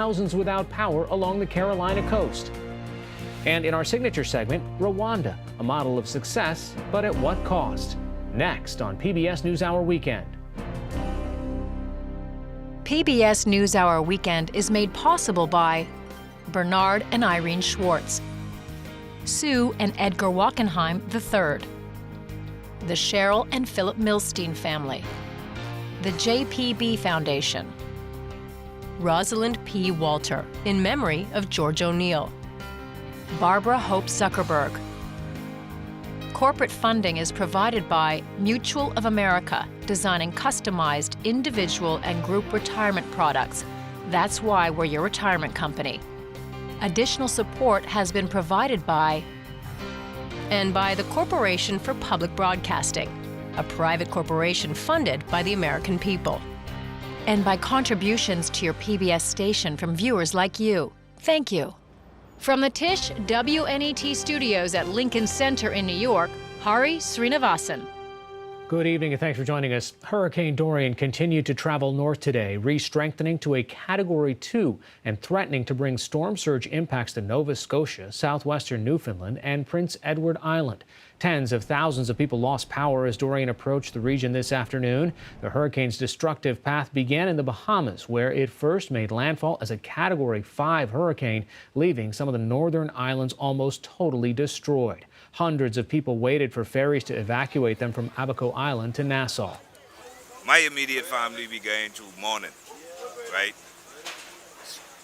thousands without power along the Carolina coast. And in our signature segment, Rwanda, a model of success, but at what cost? Next on PBS NewsHour Weekend. PBS NewsHour Weekend is made possible by Bernard and Irene Schwartz, Sue and Edgar Wackenheim III, the Cheryl and Philip Milstein family, the JPB Foundation, Rosalind P. Walter, in memory of George O'Neill, Barbara Hope Zuckerberg. Corporate funding is provided by Mutual of America, designing customized individual and group retirement products. That's why we're your retirement company. Additional support has been provided by the Corporation for Public Broadcasting, a private corporation funded by the American people, and by contributions to your PBS station from viewers like you. Thank you. From the Tisch WNET studios at Lincoln Center in New York, Hari Srinivasan. Good evening and thanks for joining us. Hurricane Dorian continued to travel north today, re-strengthening to a Category 2 and threatening to bring storm surge impacts to Nova Scotia, southwestern Newfoundland, and Prince Edward Island. Tens of thousands of people lost power as Dorian approached the region this afternoon. The hurricane's destructive path began in the Bahamas, where it first made landfall as a Category 5 hurricane, leaving some of the northern islands almost totally destroyed. Hundreds of people waited for ferries to evacuate them from Abaco Island to Nassau. My immediate family began to mourning, right?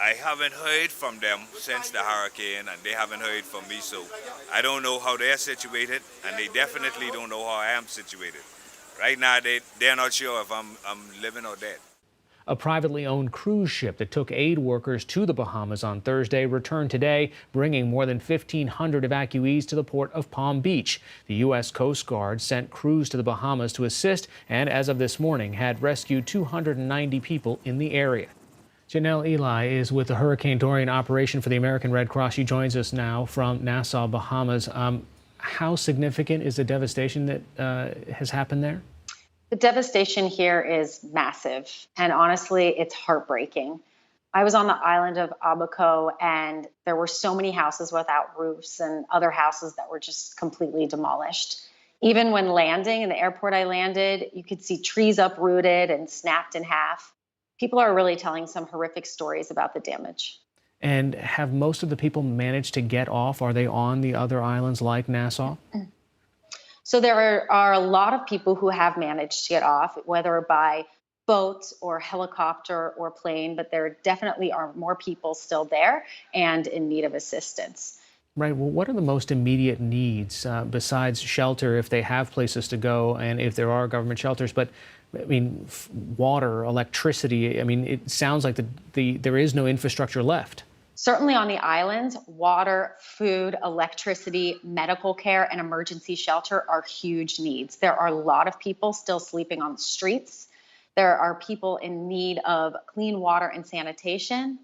I haven't heard from them since the hurricane, and they haven't heard from me, so I don't know how they're situated, and they definitely don't know how I am situated. Right now, they're not sure if I'm living or dead. A privately owned cruise ship that took aid workers to the Bahamas on Thursday returned today, bringing more than 1,500 evacuees to the port of Palm Beach. The U.S. Coast Guard sent crews to the Bahamas to assist and, as of this morning, had rescued 290 people in the area. Janelle Eli is with the Hurricane Dorian operation for the American Red Cross. She joins us now from Nassau, Bahamas. How significant is the devastation that has happened there? The devastation here is massive, and honestly, it's heartbreaking. I was on the island of Abaco, and there were so many houses without roofs and other houses that were just completely demolished. Even when landing in the airport I landed, you could see trees uprooted and snapped in half. People are really telling some horrific stories about the damage. And have most of the people managed to get off? Are they on the other islands like Nassau? So there are a lot of people who have managed to get off, whether by boat or helicopter or plane, but there definitely are more people still there and in need of assistance. Right. Well, what are the most immediate needs besides shelter, if they have places to go and if there are government shelters? But I mean, water, electricity. I mean, it sounds like there is no infrastructure left. Certainly on the islands, water, food, electricity, medical care, and emergency shelter are huge needs. There are a lot of people still sleeping on the streets. There are people in need of clean water and sanitation.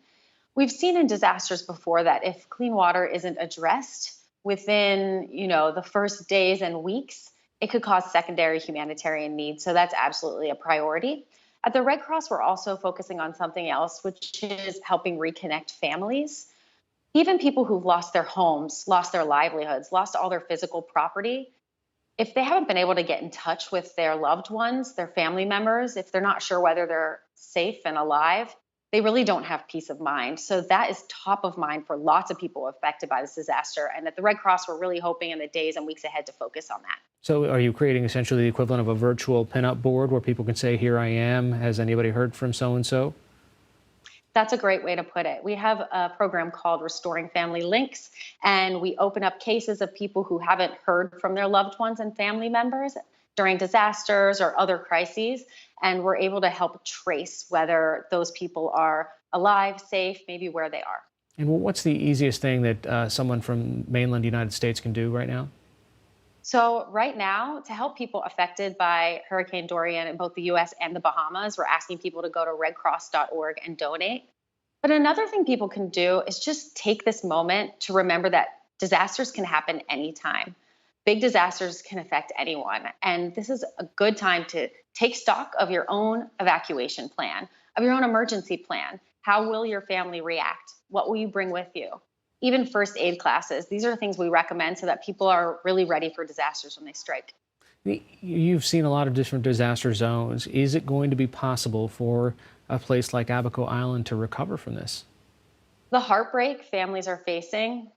We've seen in disasters before that if clean water isn't addressed within, the first days and weeks, it could cause secondary humanitarian needs. So that's absolutely a priority. At the Red Cross, we're also focusing on something else, which is helping reconnect families. Even people who've lost their homes, lost their livelihoods, lost all their physical property, if they haven't been able to get in touch with their loved ones, their family members, if they're not sure whether they're safe and alive, they really don't have peace of mind. So that is top of mind for lots of people affected by this disaster. And at the Red Cross, we're really hoping in the days and weeks ahead to focus on that. So are you creating essentially the equivalent of a virtual pinup board where people can say, here I am, has anybody heard from so-and-so? That's a great way to put it. We have a program called Restoring Family Links, and we open up cases of people who haven't heard from their loved ones and family members during disasters or other crises, and we're able to help trace whether those people are alive, safe, maybe where they are. And what's the easiest thing that someone from mainland United States can do right now? So right now, to help people affected by Hurricane Dorian in both the U.S. and the Bahamas, we're asking people to go to redcross.org and donate. But another thing people can do is just take this moment to remember that disasters can happen anytime. Big disasters can affect anyone. And this is a good time to take stock of your own evacuation plan, of your own emergency plan. How will your family react? What will you bring with you? Even first aid classes. These are things we recommend so that people are really ready for disasters when they strike. You've seen a lot of different disaster zones. Is it going to be possible for a place like Abaco Island to recover from this? The heartbreak families are facing,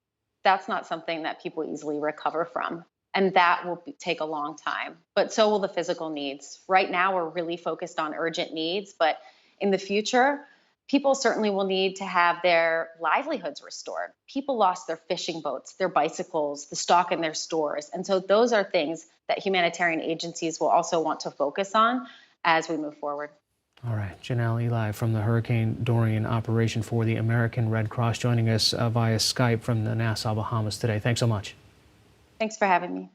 that's not something that people easily recover from. And that will take a long time, but so will the physical needs. Right now, we're really focused on urgent needs, but in the future, people certainly will need to have their livelihoods restored. People lost their fishing boats, their bicycles, the stock in their stores. And so those are things that humanitarian agencies will also want to focus on as we move forward. All right, Janelle Eli from the Hurricane Dorian operation for the American Red Cross joining us via Skype from the Nassau, Bahamas today. Thanks so much. Thanks for having me.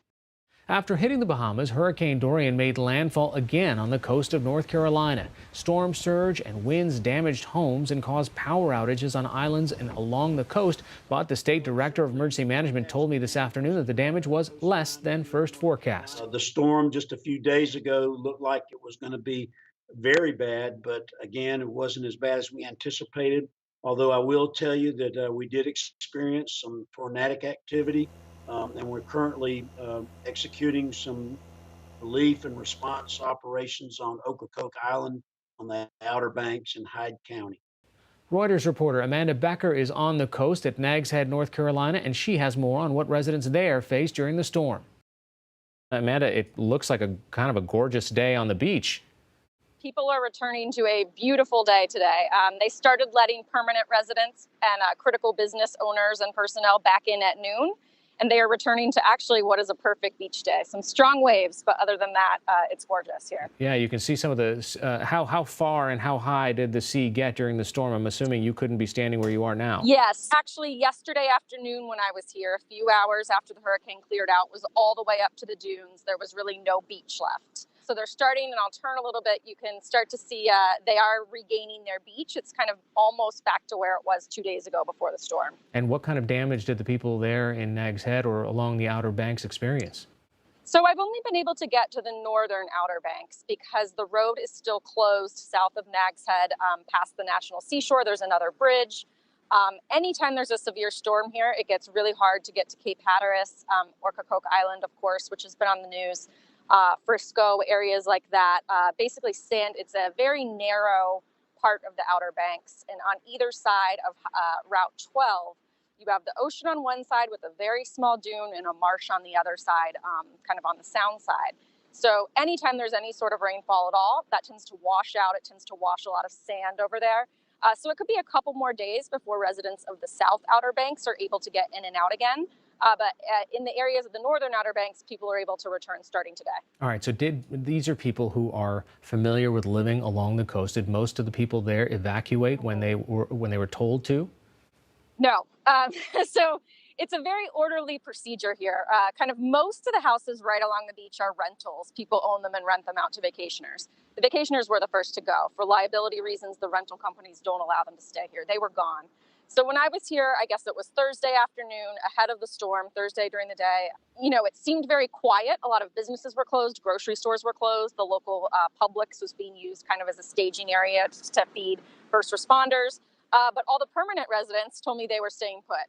After hitting the Bahamas, Hurricane Dorian made landfall again on the coast of North Carolina. Storm surge and winds damaged homes and caused power outages on islands and along the coast. But the state director of emergency management told me this afternoon that the damage was less than first forecast. The storm just a few days ago looked like it was going to be very bad, but again, it wasn't as bad as we anticipated. Although I will tell you that we did experience some tornadic activity. And we're currently executing some relief and response operations on Ocracoke Island on the Outer Banks in Hyde County. Reuters reporter Amanda Becker is on the coast at Nags Head, North Carolina, and she has more on what residents there faced during the storm. Amanda, it looks like a kind of a gorgeous day on the beach. People are returning to a beautiful day today. They started letting permanent residents and critical business owners and personnel back in at noon. And they are returning to actually what is a perfect beach day. Some strong waves, but other than that, it's gorgeous here. Yeah, you can see some of the, how far and how high did the sea get during the storm? I'm assuming you couldn't be standing where you are now. Yes, actually yesterday afternoon when I was here, a few hours after the hurricane cleared out, was all the way up to the dunes. There was really no beach left. So they're starting, and I'll turn a little bit. You can start to see they are regaining their beach. It's kind of almost back to where it was 2 days ago before the storm. And what kind of damage did the people there in Nags Head or along the Outer Banks experience? So I've only been able to get to the northern Outer Banks because the road is still closed south of Nags Head past the National Seashore. There's another bridge. Anytime there's a severe storm here, it gets really hard to get to Cape Hatteras, Ocracoke Island, of course, which has been on the news. Frisco, areas like that. Basically sand, it's a very narrow part of the Outer Banks. And on either side of Route 12, you have the ocean on one side with a very small dune and a marsh on the other side, kind of on the sound side. So anytime there's any sort of rainfall at all, that tends to wash out. It tends to wash a lot of sand over there. So it could be a couple more days before residents of the South Outer Banks are able to get in and out again. But in the areas of the northern Outer Banks, people are able to return starting today. All right. So these are people who are familiar with living along the coast. Did most of the people there evacuate when they were told to? No. So it's a very orderly procedure here. Kind of most of the houses right along the beach are rentals. People own them and rent them out to vacationers. The vacationers were the first to go. For liability reasons, the rental companies don't allow them to stay here. They were gone. So when I was here, I guess it was Thursday afternoon ahead of the storm, Thursday during the day, it seemed very quiet. A lot of businesses were closed, grocery stores were closed. The local Publix was being used kind of as a staging area to feed first responders. But all the permanent residents told me they were staying put.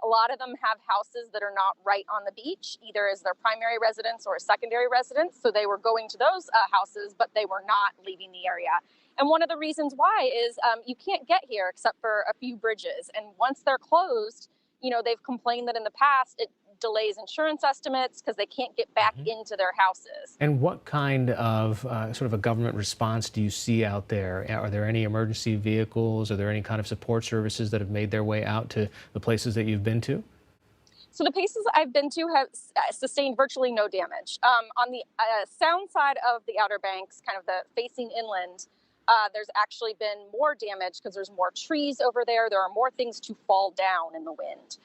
A lot of them have houses that are not right on the beach, either as their primary residence or a secondary residence. So they were going to those houses, but they were not leaving the area. And one of the reasons why is you can't get here except for a few bridges. And once they're closed, they've complained that in the past it delays insurance estimates because they can't get back into their houses. And what kind of sort of a government response do you see out there? Are there any emergency vehicles? Are there any kind of support services that have made their way out to the places that you've been to? So the places I've been to have sustained virtually no damage. On the sound side of the Outer Banks, kind of the facing inland, there's actually been more damage because there's more trees over there. There are more things to fall down in the wind.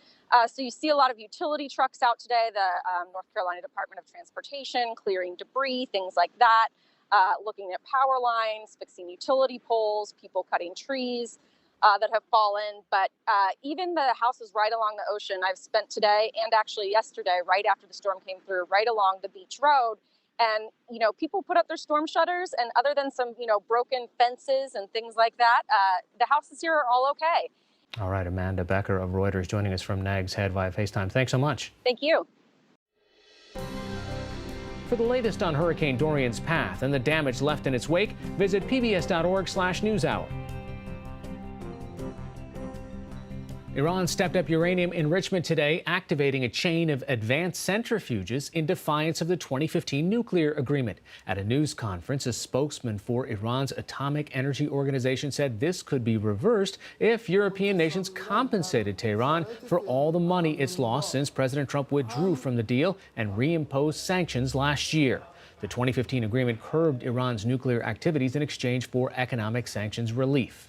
So you see a lot of utility trucks out today, the North Carolina Department of Transportation, clearing debris, things like that, looking at power lines, fixing utility poles, people cutting trees that have fallen. But even the houses right along the ocean, I've spent today and actually yesterday, right after the storm came through, right along the beach road. And, people put up their storm shutters, and other than some, broken fences and things like that, the houses here are all okay. All right, Amanda Becker of Reuters joining us from Nags Head via FaceTime. Thanks so much. Thank you. For the latest on Hurricane Dorian's path and the damage left in its wake, visit pbs.org/newshour. Iran stepped up uranium enrichment today, activating a chain of advanced centrifuges in defiance of the 2015 nuclear agreement. At a news conference, a spokesman for Iran's Atomic Energy Organization said this could be reversed if European nations compensated Tehran for all the money it's lost since President Trump withdrew from the deal and reimposed sanctions last year. The 2015 agreement curbed Iran's nuclear activities in exchange for economic sanctions relief.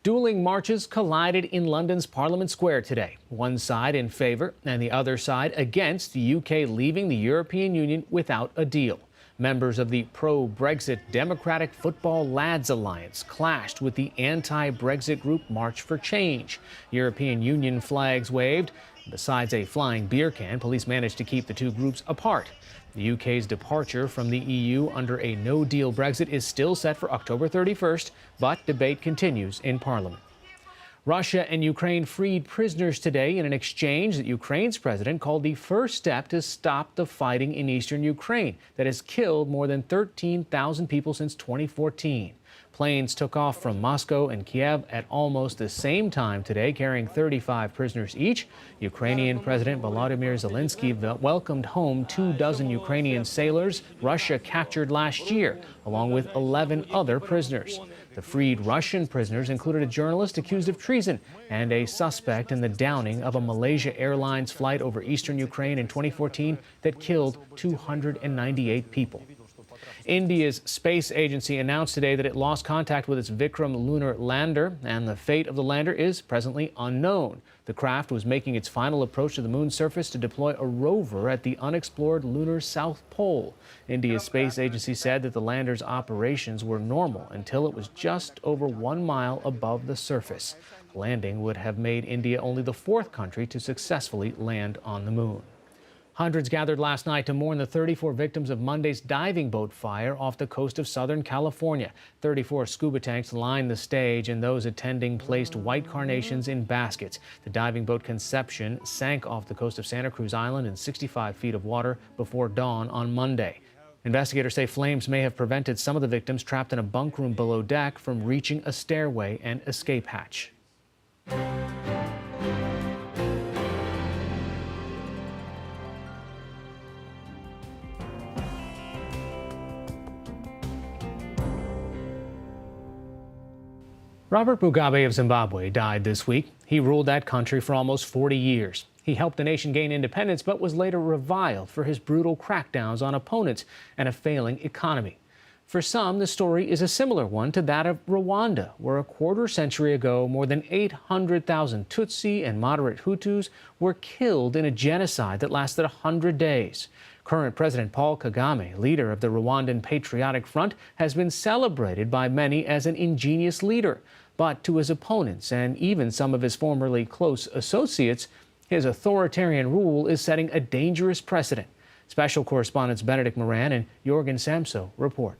Dueling marches collided in London's Parliament Square today, one side in favor and the other side against the UK leaving the European Union without a deal. Members of the pro-Brexit Democratic Football Lads Alliance clashed with the anti-Brexit group March for Change. European Union flags waved. Besides a flying beer can, police managed to keep the two groups apart. The UK's departure from the EU under a no-deal Brexit is still set for October 31st, but debate continues in Parliament. Russia and Ukraine freed prisoners today in an exchange that Ukraine's president called the first step to stop the fighting in eastern Ukraine that has killed more than 13,000 people since 2014. Planes took off from Moscow and Kiev at almost the same time today, carrying 35 prisoners each. Ukrainian President Volodymyr Zelensky welcomed home 24 Ukrainian sailors Russia captured last year, along with 11 other prisoners. The freed Russian prisoners included a journalist accused of treason and a suspect in the downing of a Malaysia Airlines flight over eastern Ukraine in 2014 that killed 298 people. India's space agency announced today that it lost contact with its Vikram lunar lander, and the fate of the lander is presently unknown. The craft was making its final approach to the moon's surface to deploy a rover at the unexplored lunar South Pole. India's space agency said that the lander's operations were normal until it was just over 1 mile above the surface. Landing would have made India only the 4th country to successfully land on the moon. Hundreds gathered last night to mourn the 34 victims of Monday's diving boat fire off the coast of Southern California. 34 scuba tanks lined the stage, and those attending placed white carnations in baskets. The diving boat Conception sank off the coast of Santa Cruz Island in 65 feet of water before dawn on Monday. Investigators say flames may have prevented some of the victims trapped in a bunk room below deck from reaching a stairway and escape hatch. Robert Mugabe of Zimbabwe died this week. He ruled that country for almost 40 years. He helped the nation gain independence, but was later reviled for his brutal crackdowns on opponents and a failing economy. For some, the story is a similar one to that of Rwanda, where a quarter century ago, more than 800,000 Tutsi and moderate Hutus were killed in a genocide that lasted 100 days. Current President Paul Kagame, leader of the Rwandan Patriotic Front, has been celebrated by many as an ingenious leader. But to his opponents and even some of his formerly close associates, his authoritarian rule is setting a dangerous precedent. Special correspondents Benedict Moran and Jorgen Samso report.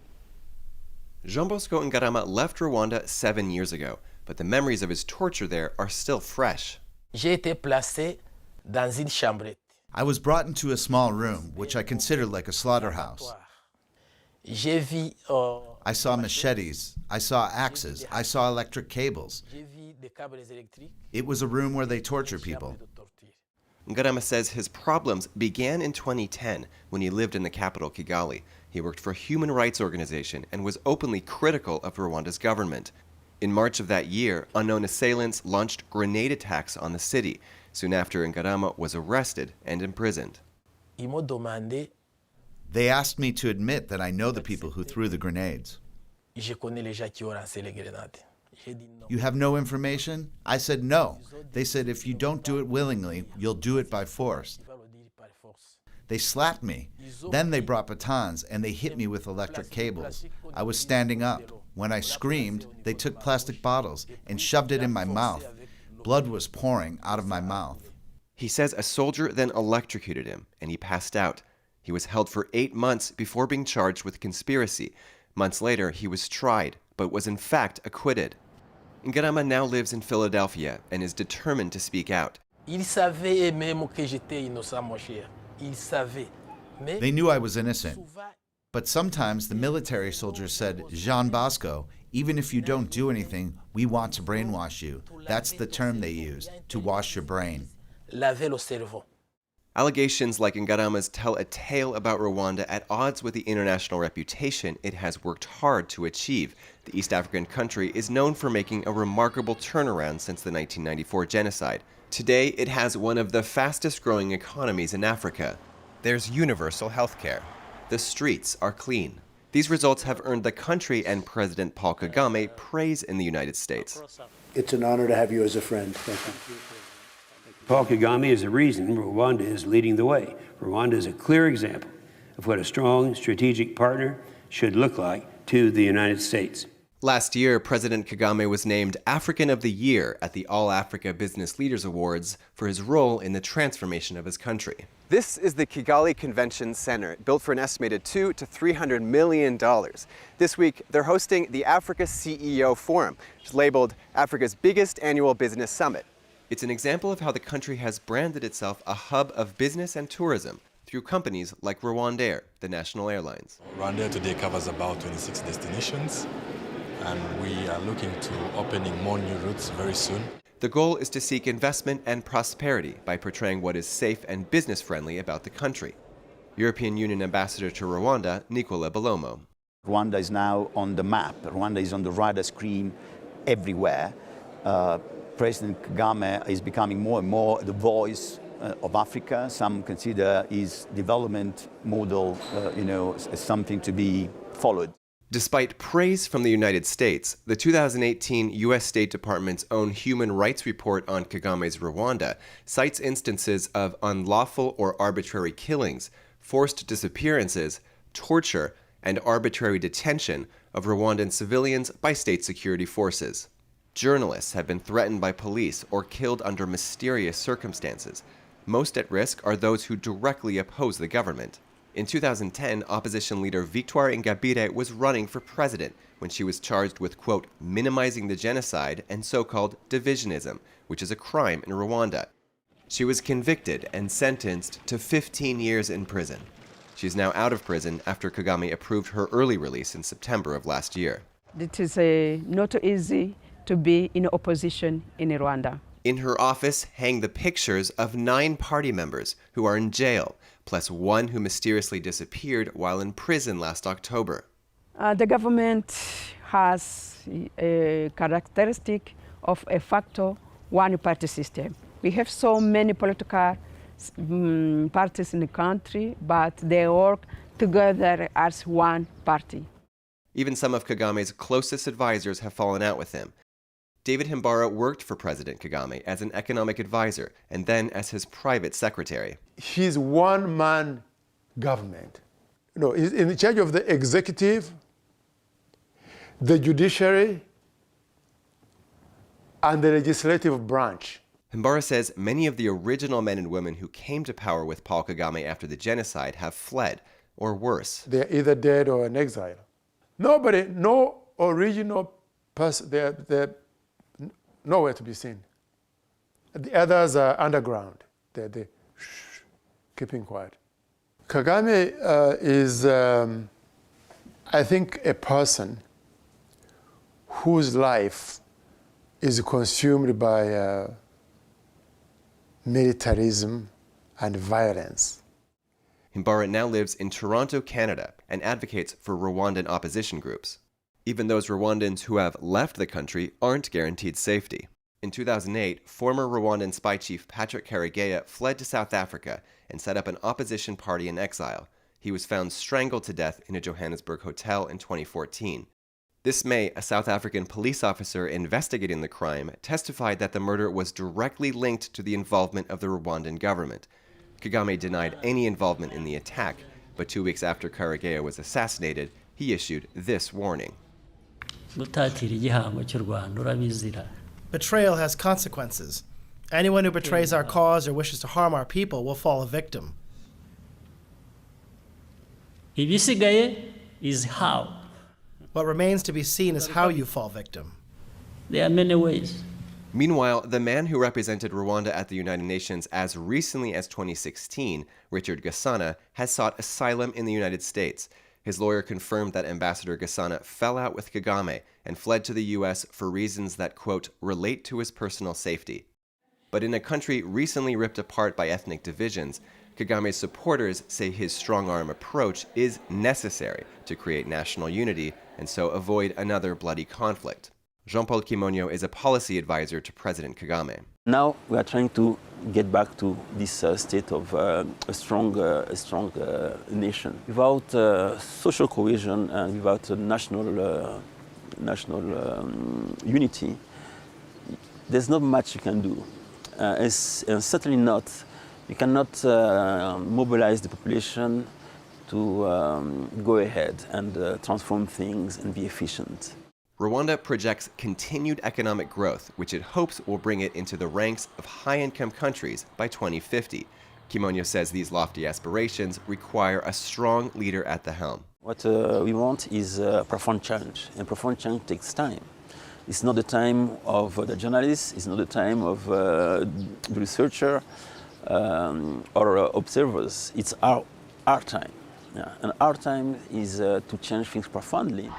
Jean Bosco Ngarama left Rwanda 7 years ago, but the memories of his torture there are still fresh. J'ai été placé dans une chambrette. I was brought into a small room, which I considered like a slaughterhouse. J'ai vu, I saw machetes, I saw axes, I saw electric cables. j'ai vu des câbles électriques. It was a room where they torture people. Ngarama says his problems began in 2010 when he lived in the capital, Kigali. He worked for a human rights organization and was openly critical of Rwanda's government. In March of that year, unknown assailants launched grenade attacks on the city. Soon after, Ngarama was arrested and imprisoned. Ils m'ont demandé, They asked me to admit that I know the people who threw the grenades. je connais les gens qui ont lancé les grenades. J'ai dit non. You have no information? I said no. They said if you don't do it willingly, you'll do it by force. Tu vas le dire par force. They slapped me. Then they brought batons and they hit me with electric cables. I was standing up. When I screamed, they took plastic bottles and shoved it in my mouth. Blood was pouring out of my mouth. He says a soldier then electrocuted him and he passed out. He was held for 8 months before being charged with conspiracy. Months later, he was tried, but was in fact acquitted. Ngarama now lives in Philadelphia and is determined to speak out. Il savait même que j'étais innocent, mon cher. Il savait. Mais They knew I was innocent. But sometimes the military soldiers said, Jean Bosco, even if you don't do anything, we want to brainwash you. That's the term they use, to wash your brain. laver le cerveau. Allegations like Ngarama's tell a tale about Rwanda at odds with the international reputation it has worked hard to achieve. The East African country is known for making a remarkable turnaround since the 1994 genocide. Today, it has one of the fastest growing economies in Africa. There's universal health care. The streets are clean. These results have earned the country and President Paul Kagame praise in the United States. It's an honor to have you as a friend. Thank you. Paul Kagame is the reason Rwanda is leading the way. Rwanda is a clear example of what a strong strategic partner should look like to the United States. Last year, President Kagame was named African of the Year at the All Africa Business Leaders Awards for his role in the transformation of his country. This is the Kigali Convention Center, built for an estimated $200 to $300 million. This week, they're hosting the Africa CEO Forum, which is labeled Africa's biggest annual business summit. It's an example of how the country has branded itself a hub of business and tourism through companies like Rwandair, the national airlines. Rwandair today covers about 26 destinations, and we are looking to opening more new routes very soon. The goal is to seek investment and prosperity by portraying what is safe and business-friendly about the country. European Union Ambassador to Rwanda, Nicola Belomo. Rwanda is now on the map. Rwanda is on the radar screen everywhere. President Kagame is becoming more and more the voice of Africa. Some consider his development model, as something to be followed. Despite praise from the United States, the 2018 U.S. State Department's own Human Rights Report on Kagame's Rwanda cites instances of unlawful or arbitrary killings, forced disappearances, torture, and arbitrary detention of Rwandan civilians by state security forces. Journalists have been threatened by police or killed under mysterious circumstances. Most at risk are those who directly oppose the government. In 2010, opposition leader Victoire Ingabire was running for president when she was charged with, quote, minimizing the genocide and so-called divisionism, which is a crime in Rwanda. She was convicted and sentenced to 15 years in prison. She's now out of prison after Kagame approved her early release in September of last year. It is not easy to be in opposition in Rwanda. In her office hang the pictures of 9 party members who are in jail, plus one who mysteriously disappeared while in prison last October. The government has a characteristic of a factor one-party system. We have so many political parties in the country, but they work together as one party. Even some of Kagame's closest advisors have fallen out with him. David Himbara worked for President Kagame as an economic advisor and then as his private secretary. He's one-man government. He's in charge of the executive, the judiciary, and the legislative branch. Himbara says many of the original men and women who came to power with Paul Kagame after the genocide have fled, or worse. They're either dead or in exile. No original person, they're nowhere to be seen. The others are underground. They're keeping quiet. Kagame is, I think, a person whose life is consumed by militarism and violence. Himbara now lives in Toronto, Canada, and advocates for Rwandan opposition groups. Even those Rwandans who have left the country aren't guaranteed safety. In 2008, former Rwandan spy chief Patrick Karegeya fled to South Africa and set up an opposition party in exile. He was found strangled to death in a Johannesburg hotel in 2014. This May, a South African police officer investigating the crime testified that the murder was directly linked to the involvement of the Rwandan government. Kagame denied any involvement in the attack, but 2 weeks after Karegeya was assassinated, he issued this warning. Betrayal has consequences. Anyone who betrays our cause or wishes to harm our people will fall a victim. ibisigaye is how. What remains to be seen is how you fall victim. There are many ways. Meanwhile, the man who represented Rwanda at the United Nations as recently as 2016, Richard Gasana, has sought asylum in the United States. His lawyer confirmed that Ambassador Gasana fell out with Kagame and fled to the U.S. for reasons that, quote, relate to his personal safety. But in a country recently ripped apart by ethnic divisions, Kagame's supporters say his strong-arm approach is necessary to create national unity and so avoid another bloody conflict. Jean-Paul Kimonyo is a policy advisor to President Kagame. Now we are trying to get back to this state of a strong nation. Without social cohesion and without national unity, there's not much you can do. And certainly not, you cannot mobilize the population to go ahead and transform things and be efficient. Rwanda projects continued economic growth, which it hopes will bring it into the ranks of high-income countries by 2050. Kimonyo says these lofty aspirations require a strong leader at the helm. What we want is profound change, and profound change takes time. It's not the time of the journalists, it's not the time of the researcher or observers. It's our time. Yeah. And our time is to change things profoundly.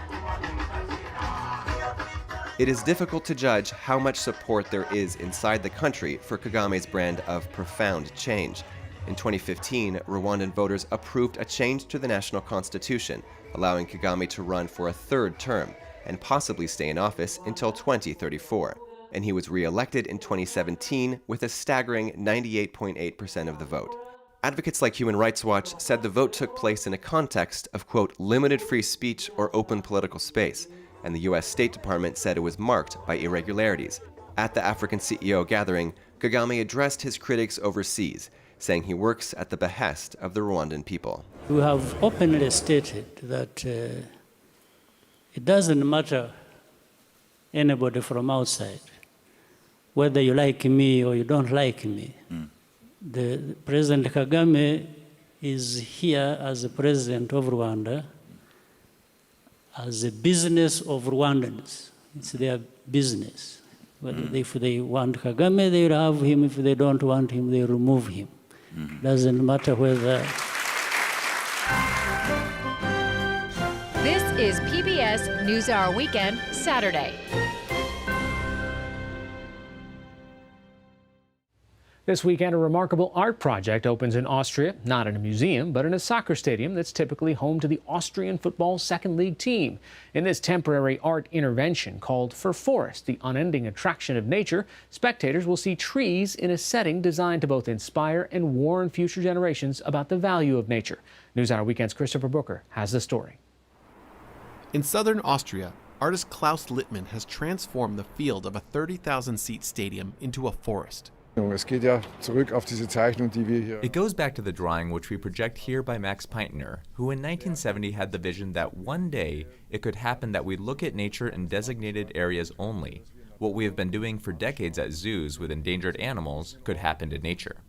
It is difficult to judge how much support there is inside the country for Kagame's brand of profound change. In 2015, Rwandan voters approved a change to the national constitution, allowing Kagame to run for a third term and possibly stay in office until 2034. And he was re-elected in 2017 with a staggering 98.8% of the vote. Advocates like Human Rights Watch said the vote took place in a context of, quote, limited free speech or open political space, and the U.S. State Department said it was marked by irregularities. At the African CEO gathering, Kagame addressed his critics overseas, saying he works at the behest of the Rwandan people. We have openly stated that it doesn't matter anybody from outside, whether you like me or you don't like me. The President Kagame is here as the president of Rwanda, as a business of Rwandans. It's their business. If they want Kagame, they will have him. If they don't want him, they remove him. Doesn't matter whether. This is PBS NewsHour Weekend, Saturday. This weekend, a remarkable art project opens in Austria, not in a museum, but in a soccer stadium that's typically home to the Austrian football second league team. In this temporary art intervention called For Forest, the unending attraction of nature, spectators will see trees in a setting designed to both inspire and warn future generations about the value of nature. NewsHour Weekend's Christopher Booker has the story. In southern Austria, artist Klaus Littmann has transformed the field of a 30,000-seat stadium into a forest. It goes back to the drawing which we project here by Max Peintner, who in 1970 had the vision that one day it could happen that we look at nature in designated areas only. What we have been doing for decades at zoos with endangered animals could happen to nature.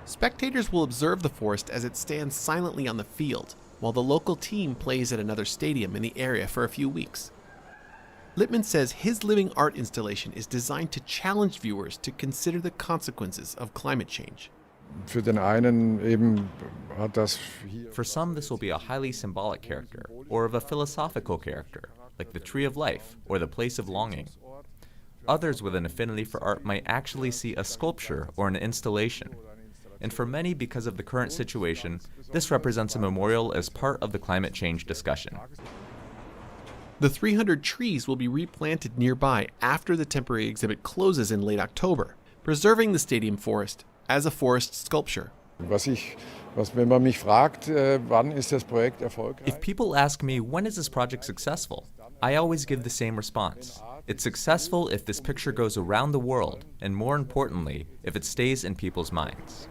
Spectators will observe the forest as it stands silently on the field, while the local team plays at another stadium in the area for a few weeks. Littmann says his living art installation is designed to challenge viewers to consider the consequences of climate change. For some, this will be a highly symbolic character, or of a philosophical character, like the Tree of Life or the Place of Longing. Others with an affinity for art might actually see a sculpture or an installation. And for many, because of the current situation, this represents a memorial as part of the climate change discussion. The 300 trees will be replanted nearby after the temporary exhibit closes in late October, preserving the stadium forest as a forest sculpture. If people ask me, when is this project successful? I always give the same response. It's successful if this picture goes around the world, and more importantly, if it stays in people's minds.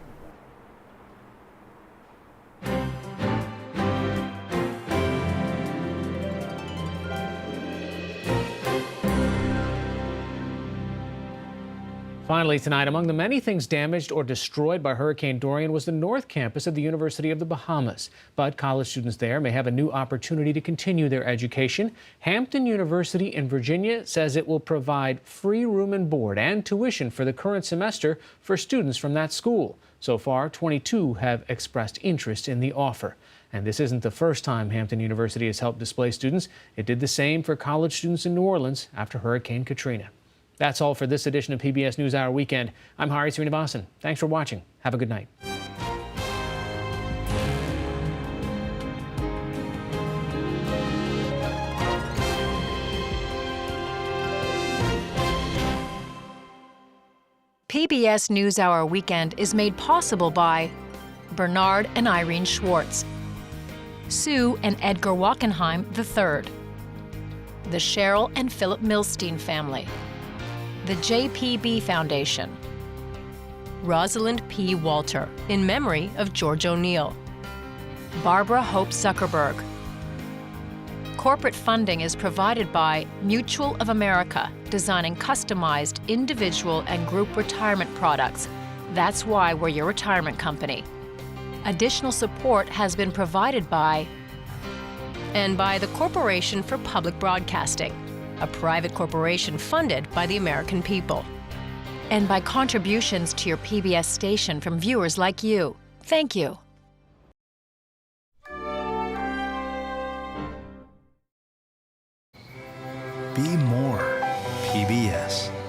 Finally tonight, among the many things damaged or destroyed by Hurricane Dorian was the North Campus of the University of the Bahamas. But college students there may have a new opportunity to continue their education. Hampton University in Virginia says it will provide free room and board and tuition for the current semester for students from that school. So far, 22 have expressed interest in the offer. And this isn't the first time Hampton University has helped displaced students. It did the same for college students in New Orleans after Hurricane Katrina. That's all for this edition of PBS NewsHour Weekend. I'm Hari Srinivasan. Thanks for watching. Have a good night. PBS NewsHour Weekend is made possible by Bernard and Irene Schwartz, Sue and Edgar Wachenheim III, the Cheryl and Philip Milstein family, the JPB Foundation, Rosalind P. Walter, in memory of George O'Neill, Barbara Hope Zuckerberg. Corporate funding is provided by Mutual of America, designing customized individual and group retirement products. That's why we're your retirement company. Additional support has been provided by the Corporation for Public Broadcasting, a private corporation funded by the American people, and by contributions to your PBS station from viewers like you. Thank you. Be more PBS.